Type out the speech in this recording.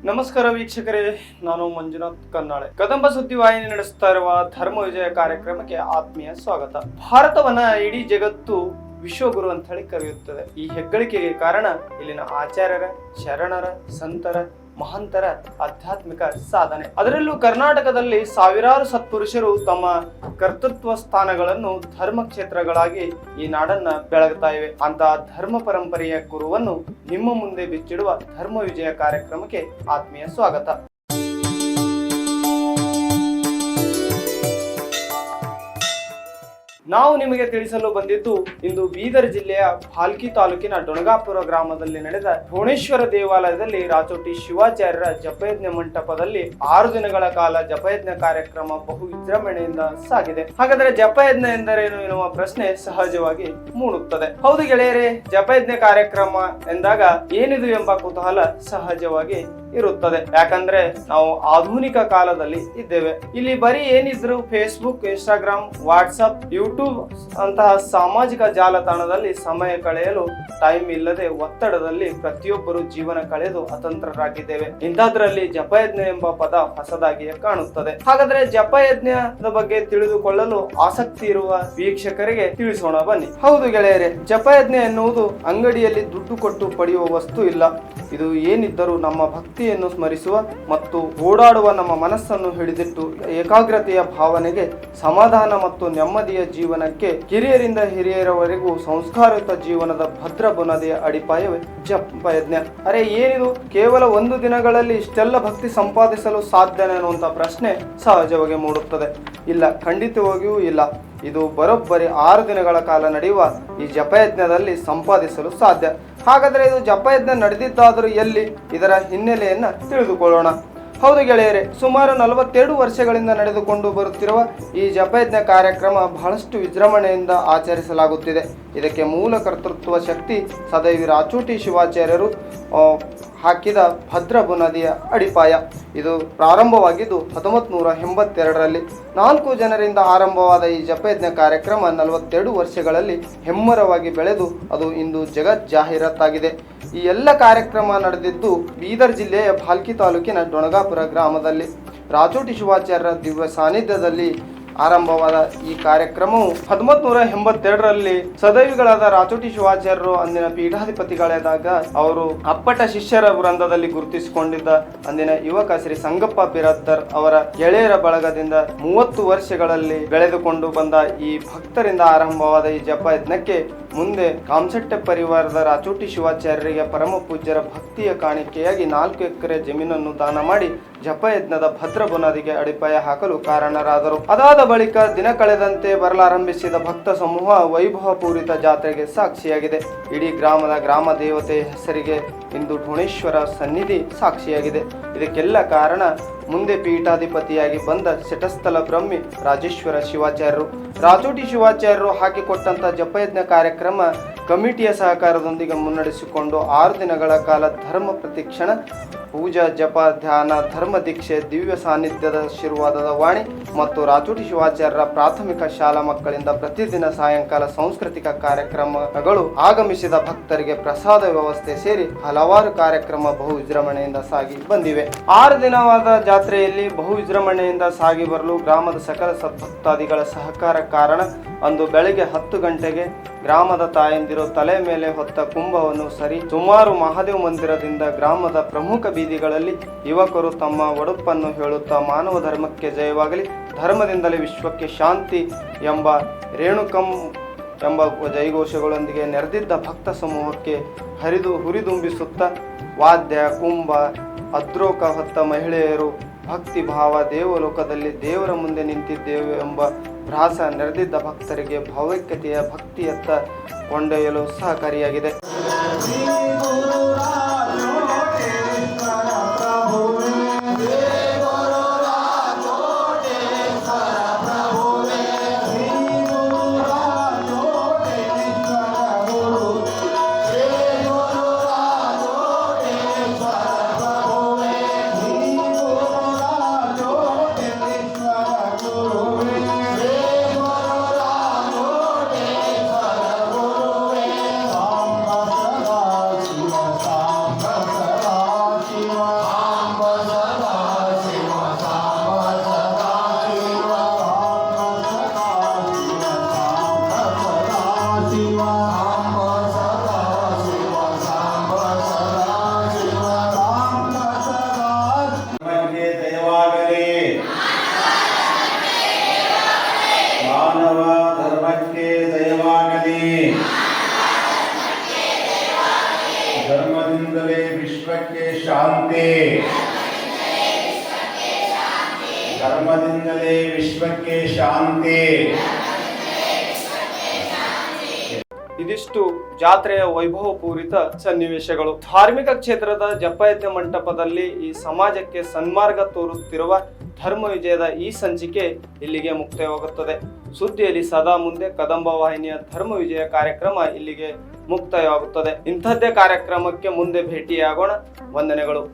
ನಮಸ್ಕಾರ ವೀಕ್ಷಕರೇ, ನಾನು ಮಂಜುನಾಥ್ ಕನ್ನಾಳೆ. ಕದಂಬ ಸುದ್ದಿವಾಹಿನಿ ನಡೆಸುತ್ತಾ ಇರುವ ಧರ್ಮ ವಿಜಯ ಕಾರ್ಯಕ್ರಮಕ್ಕೆ ಆತ್ಮೀಯ ಸ್ವಾಗತ. ಭಾರತವನ್ನ ಇಡೀ ಜಗತ್ತು ವಿಶ್ವಗುರು ಅಂತ ಹೇಳಿ ಕರೆಯುತ್ತದೆ. ಈ ಹೆಗ್ಗಳಿಕೆಗೆ ಕಾರಣ ಇಲ್ಲಿನ ಆಚಾರ್ಯರ, ಶರಣರ, ಸಂತರ, ಮಹಂತರ ಆಧ್ಯಾತ್ಮಿಕ ಸಾಧನೆ. ಅದರಲ್ಲೂ ಕರ್ನಾಟಕದಲ್ಲಿ ಸಾವಿರಾರು ಸತ್ಪುರುಷರು ತಮ್ಮ ಕರ್ತೃತ್ವ ಸ್ಥಾನಗಳನ್ನು ಧರ್ಮ ಕ್ಷೇತ್ರಗಳಾಗಿ ಈ ನಾಡನ್ನ ಬೆಳಗುತ್ತಾ ಇವೆ. ಅಂತಹ ಧರ್ಮ ಪರಂಪರೆಯ ಗುರುವನ್ನು ನಿಮ್ಮ ಮುಂದೆ ಬಿಚ್ಚಿಡುವ ಧರ್ಮ ವಿಜಯ ಕಾರ್ಯಕ್ರಮಕ್ಕೆ ಆತ್ಮೀಯ ಸ್ವಾಗತ. ನಾವು ನಿಮಗೆ ತಿಳಿಸಲು ಬಂದಿದ್ದು ಇಂದು ಬೀದರ್ ಜಿಲ್ಲೆಯ ಭಾಲ್ಕಿ ತಾಲೂಕಿನ ಡೊಣಗಾಪುರ ಗ್ರಾಮದಲ್ಲಿ ನಡೆದ ಭುವನೇಶ್ವರ ದೇವಾಲಯದಲ್ಲಿ ರಾಚೋಟಿ ಶಿವಾಚಾರ್ಯರ ಜಪಯಜ್ಞ ಮಂಟಪದಲ್ಲಿ 6 ದಿನಗಳ ಕಾಲ ಜಪಯಜ್ಞ ಕಾರ್ಯಕ್ರಮ ಬಹು ವಿಜೃಂಭಣೆಯಿಂದ ಸಾಗಿದೆ. ಹಾಗಾದರೆ ಜಪಯಜ್ಞ ಎಂದರೇನು ಎನ್ನುವ ಪ್ರಶ್ನೆ ಸಹಜವಾಗಿ ಮೂಡುತ್ತದೆ. ಹೌದು ಗೆಳೆಯರೇ, ಜಪಯಜ್ಞ ಕಾರ್ಯಕ್ರಮ ಎಂದಾಗ ಏನಿದು ಎಂಬ ಕುತೂಹಲ ಸಹಜವಾಗಿ ಇರುತ್ತದೆ. ಯಾಕಂದ್ರೆ ನಾವು ಆಧುನಿಕ ಕಾಲದಲ್ಲಿ ಇದ್ದೇವೆ. ಇಲ್ಲಿ ಬರೀ ಏನಿದ್ರು ಫೇಸ್ಬುಕ್, ಇನ್ಸ್ಟಾಗ್ರಾಮ್, ವಾಟ್ಸಪ್, ಯೂಟ್ಯೂಬ್ ಅಂತಹ ಸಾಮಾಜಿಕ ಜಾಲತಾಣದಲ್ಲಿ ಸಮಯ ಕಳೆಯಲು ಟೈಮ್ ಇಲ್ಲದೆ ಒತ್ತಡದಲ್ಲಿ ಪ್ರತಿಯೊಬ್ಬರು ಜೀವನ ಕಳೆದು ಅತಂತ್ರರಾಗಿದ್ದೇವೆ. ಇಂಥದ್ರಲ್ಲಿ ಜಪಯಜ್ಞ ಎಂಬ ಪದ ಹೊಸದಾಗಿಯೇ ಕಾಣುತ್ತದೆ. ಹಾಗಾದ್ರೆ ಜಪಯಜ್ಞದ ಬಗ್ಗೆ ತಿಳಿದುಕೊಳ್ಳಲು ಆಸಕ್ತಿ ಇರುವ ವೀಕ್ಷಕರಿಗೆ ತಿಳಿಸೋಣ ಬನ್ನಿ. ಹೌದು ಗೆಳೆಯರೆ, ಜಪಯಜ್ಞ ಎನ್ನುವುದು ಅಂಗಡಿಯಲ್ಲಿ ದುಡ್ಡು ಕೊಟ್ಟು ಪಡೆಯುವ ವಸ್ತು ಇಲ್ಲ. ಇದು ಏನಿದ್ದರೂ ನಮ್ಮ ಭಕ್ತಿಯನ್ನು ಸ್ಮರಿಸುವ ಮತ್ತು ಓಡಾಡುವ ನಮ್ಮ ಮನಸ್ಸನ್ನು ಹಿಡಿದಿಟ್ಟು ಏಕಾಗ್ರತೆಯ ಭಾವನೆಗೆ, ಸಮಾಧಾನ ಮತ್ತು ನೆಮ್ಮದಿಯ ಜೀವನಕ್ಕೆ, ಕಿರಿಯರಿಂದ ಹಿರಿಯರವರೆಗೂ ಸಂಸ್ಕಾರಯುತ ಜೀವನದ ಭದ್ರ ಬುನಾದಿಯ ಅಡಿಪಾಯವೇ ಜಪಯಜ್ಞ. ಅರೆ ಏನಿದು, ಕೇವಲ 1 ದಿನಗಳಲ್ಲಿ ಇಷ್ಟೆಲ್ಲ ಭಕ್ತಿ ಸಂಪಾದಿಸಲು ಸಾಧ್ಯನೇ ಅನ್ನುವಂಥ ಪ್ರಶ್ನೆ ಸಹಜವಾಗಿ ಮೂಡುತ್ತದೆ. ಇಲ್ಲ, ಖಂಡಿತವಾಗಿಯೂ ಇಲ್ಲ. ಇದು ಬರೋಬ್ಬರಿ 6 ದಿನಗಳ ಕಾಲ ನಡೆಯುವ ಈ ಜಪಯಜ್ಞದಲ್ಲಿ ಸಂಪಾದಿಸಲು ಸಾಧ್ಯ. ಹಾಗಾದರೆ ಇದು ಜಪಯಜ್ಞ ನಡೆದಿದ್ದಾದರೂ ಎಲ್ಲಿ? ಇದರ ಹಿನ್ನೆಲೆಯನ್ನು ತಿಳಿದುಕೊಳ್ಳೋಣ. ಹೌದು ಗೆಳೆಯರೆ, ಸುಮಾರು 42 ವರ್ಷಗಳಿಂದ ನಡೆದುಕೊಂಡು ಬರುತ್ತಿರುವ ಈ ಜಪಯಜ್ಞ ಕಾರ್ಯಕ್ರಮ ಬಹಳಷ್ಟು ವಿಜೃಂಭಣೆಯಿಂದ ಆಚರಿಸಲಾಗುತ್ತಿದೆ. ಇದಕ್ಕೆ ಮೂಲ ಕರ್ತೃತ್ವ ಶಕ್ತಿ ಸದೈವಿ ರಾಚೋಟಿ ಶಿವಾಚಾರ್ಯರು ಹಾಕಿದ ಭದ್ರ ಬುನಾದಿಯ ಅಡಿಪಾಯ. ಇದು ಪ್ರಾರಂಭವಾಗಿದ್ದು 1982ರಲ್ಲಿ 4 ಜನರಿಂದ ಆರಂಭವಾದ ಈ ಜಪಯಜ್ಞ ಕಾರ್ಯಕ್ರಮ 42 ವರ್ಷಗಳಲ್ಲಿ ಹೆಮ್ಮರವಾಗಿ ಬೆಳೆದು ಅದು ಇಂದು ಜಗತ್ ಜಾಹೀರಾತಾಗಿದೆ. ಈ ಎಲ್ಲ ಕಾರ್ಯಕ್ರಮ ನಡೆದಿದ್ದು ಬೀದರ್ ಜಿಲ್ಲೆಯ ಭಾಲ್ಕಿ ತಾಲೂಕಿನ ಡೊಣಗಾಪುರ ಗ್ರಾಮದಲ್ಲಿ. ರಾಚೋಟಿ ಶಿವಾಚಾರ್ಯರ ದಿವ್ಯ ಸಾನ್ನಿಧ್ಯದಲ್ಲಿ ಆರಂಭವಾದ ಈ ಕಾರ್ಯಕ್ರಮವು 1982ರಲ್ಲಿ ಸದೈವಿಗಳಾದ ರಾಚೋಟಿ ಶಿವಾಚಾರ್ಯರು ಅಂದಿನ ಪೀಠಾಧಿಪತಿಗಳಾದಾಗ ಅವರು ಅಪ್ಪಟ ಶಿಷ್ಯರ ವೃಂದದಲ್ಲಿ ಗುರುತಿಸಿಕೊಂಡಿದ್ದ ಅಂದಿನ ಯುವಕ ಶ್ರೀ ಸಂಗಪ್ಪ ಬಿರಾದ್ದರ್ ಅವರ ಗೆಳೆಯರ ಬಳಗದಿಂದ 30 ವರ್ಷಗಳಲ್ಲಿ ಬೆಳೆದುಕೊಂಡು ಬಂದ ಈ ಭಕ್ತರಿಂದ ಆರಂಭವಾದ ಈ ಜಪಯಜ್ಞಕ್ಕೆ ಮುಂದೆ ಕಾಮಸೆಟ್ಟೆ ಪರಿವಾರದ ರಾಚೋಟಿ ಶಿವಾಚಾರ್ಯರಿಗೆ ಪರಮ ಪೂಜ್ಯರ ಭಕ್ತಿಯ ಕಾಣಿಕೆಯಾಗಿ 4 ಎಕರೆ ಜಮೀನನ್ನು ದಾನ ಮಾಡಿ ಜಪಯಜ್ಞದ ಭದ್ರ ಬುನಾದಿಗೆ ಅಡಿಪಾಯ ಹಾಕಲು ಕಾರಣರಾದರು. ಅದಾದ ಬಳಿಕ ದಿನ ಕಳೆದಂತೆ ಬರಲಾರಂಭಿಸಿದ ಭಕ್ತ ಸಮೂಹ ವೈಭವಪೂರಿತ ಜಾತ್ರೆಗೆ ಸಾಕ್ಷಿಯಾಗಿದೆ. ಇಡೀ ಗ್ರಾಮ ದೇವತೆ ಹೆಸರಿಗೆ ಇಂದು ಭುವನೇಶ್ವರ ಸನ್ನಿಧಿ ಸಾಕ್ಷಿಯಾಗಿದೆ. ಇದಕ್ಕೆಲ್ಲ ಕಾರಣ ಮುಂದೆ ಪೀಠಾಧಿಪತಿಯಾಗಿ ಬಂದ ಶಟಸ್ಥಲ ಬ್ರಹ್ಮಿ ರಾಜೇಶ್ವರ ಶಿವಾಚಾರ್ಯರು. ರಾಚೋಟಿ ಶಿವಾಚಾರ್ಯರು ಹಾಕಿಕೊಟ್ಟಂತ ಜಪಯಜ್ಞ ಕಾರ್ಯಕ್ರಮ ಕಮಿಟಿಯ ಸಹಕಾರದೊಂದಿಗೆ ಮುನ್ನಡೆಸಿಕೊಂಡು 6 ದಿನಗಳ ಕಾಲ ಧರ್ಮ ಪ್ರತಿಕ್ಷಣ, ಪೂಜಾ, ಜಪ, ಧ್ಯಾನ, ಧರ್ಮ ದೀಕ್ಷೆ, ದಿವ್ಯ ಸಾನ್ನಿಧ್ಯದ ಆಶೀರ್ವಾದದ ವಾಣಿ ಮತ್ತು ರಾಚೋಟಿ ಶಿವಾಚಾರ್ಯರ ಪ್ರಾಥಮಿಕ ಶಾಲಾ ಮಕ್ಕಳಿಂದ ಪ್ರತಿದಿನ ಸಾಯಂಕಾಲ ಸಾಂಸ್ಕೃತಿಕ ಕಾರ್ಯಕ್ರಮಗಳು, ಆಗಮಿಸಿದ ಭಕ್ತರಿಗೆ ಪ್ರಸಾದ ವ್ಯವಸ್ಥೆ ಸೇರಿ ಹಲವಾರು ಕಾರ್ಯಕ್ರಮ ಬಹು ವಿಜೃಂಭಣೆಯಿಂದ ಸಾಗಿ ಬಂದಿವೆ. 6 ದಿನವಾದ ಜಾತ್ರೆಯಲ್ಲಿ ಬಹು ವಿಜೃಂಭಣೆಯಿಂದ ಸಾಗಿ ಬರಲು ಗ್ರಾಮದ ಸಕಲ ಸದ್ಭಕ್ತಾದಿಗಳ ಸಹಕಾರ ಕಾರಣ. ಅಂದು ಬೆಳಗ್ಗೆ 10 ಗಂಟೆಗೆ ಗ್ರಾಮದ ತಾಯಂದಿರು ತಲೆ ಮೇಲೆ ಹೊತ್ತ ಕುಂಭವನ್ನು ಸರಿ ಸುಮಾರು ಮಹಾದೇವ ಮಂದಿರದಿಂದ ಗ್ರಾಮದ ಪ್ರಮುಖ ಬೀದಿಗಳಲ್ಲಿ ಯುವಕರು ತಮ್ಮ ಒಡುಪನ್ನು ಹೇಳುತ್ತಾ ಮಾನವ ಧರ್ಮಕ್ಕೆ ಜಯವಾಗಲಿ, ಧರ್ಮದಿಂದಲೇ ವಿಶ್ವಕ್ಕೆ ಶಾಂತಿ ಎಂಬ ರೇಣುಕಂ ಎಂಬ ಜೈಘೋಷಗಳೊಂದಿಗೆ ನೆರೆದಿದ್ದ ಭಕ್ತ ಸಮೂಹಕ್ಕೆ ಹುರಿದುಂಬಿಸುತ್ತಾ ವಾದ್ಯ, ಕುಂಭ, ಅದ್ರೋಕ ಹೊತ್ತ ಮಹಿಳೆಯರು ಭಕ್ತಿ ಭಾವ, ದೇವಲೋಕದಲ್ಲಿ ದೇವರ ಮುಂದೆ ನಿಂತಿದ್ದೇವೆ ಎಂಬ ಭ್ರಾಸ ನೆರೆದಿದ್ದ ಭಕ್ತರಿಗೆ ಭಾವೈಕ್ಯತೆಯ ಭಕ್ತಿಯತ್ತ ಕೊಂಡೊಯ್ಯಲು ಸಹಕಾರಿಯಾಗಿದೆ. Shiva ವಿಶ್ವಕ್ಕೆ ಶಾಂತಿ. ಇದಿಷ್ಟು ಜಾತ್ರೆಯ ವೈಭವಪೂರಿತ ಸನ್ನಿವೇಶಗಳು. ಧಾರ್ಮಿಕ ಕ್ಷೇತ್ರದ ಜಪಯಜ್ಞ ಮಂಟಪದಲ್ಲಿ ಈ ಸಮಾಜಕ್ಕೆ ಸನ್ಮಾರ್ಗ ತೋರುತ್ತಿರುವ ಧರ್ಮ ವಿಜಯದ ಈ ಸಂಚಿಕೆ ಇಲ್ಲಿಗೆ ಮುಕ್ತಾಯವಾಗುತ್ತದೆ. ಸುದ್ದಿಯಲ್ಲಿ ಸದಾ ಮುಂದೆ ಕದಂಬ ವಾಹಿನಿಯ ಧರ್ಮ ವಿಜಯ ಕಾರ್ಯಕ್ರಮ ಇಲ್ಲಿಗೆ ಮುಕ್ತಾಯವಾಗುತ್ತದೆ. ಇಂಥದ್ದೇ ಕಾರ್ಯಕ್ರಮಕ್ಕೆ ಮುಂದೆ ಭೇಟಿಯಾಗೋಣ. ವಂದನೆಗಳು.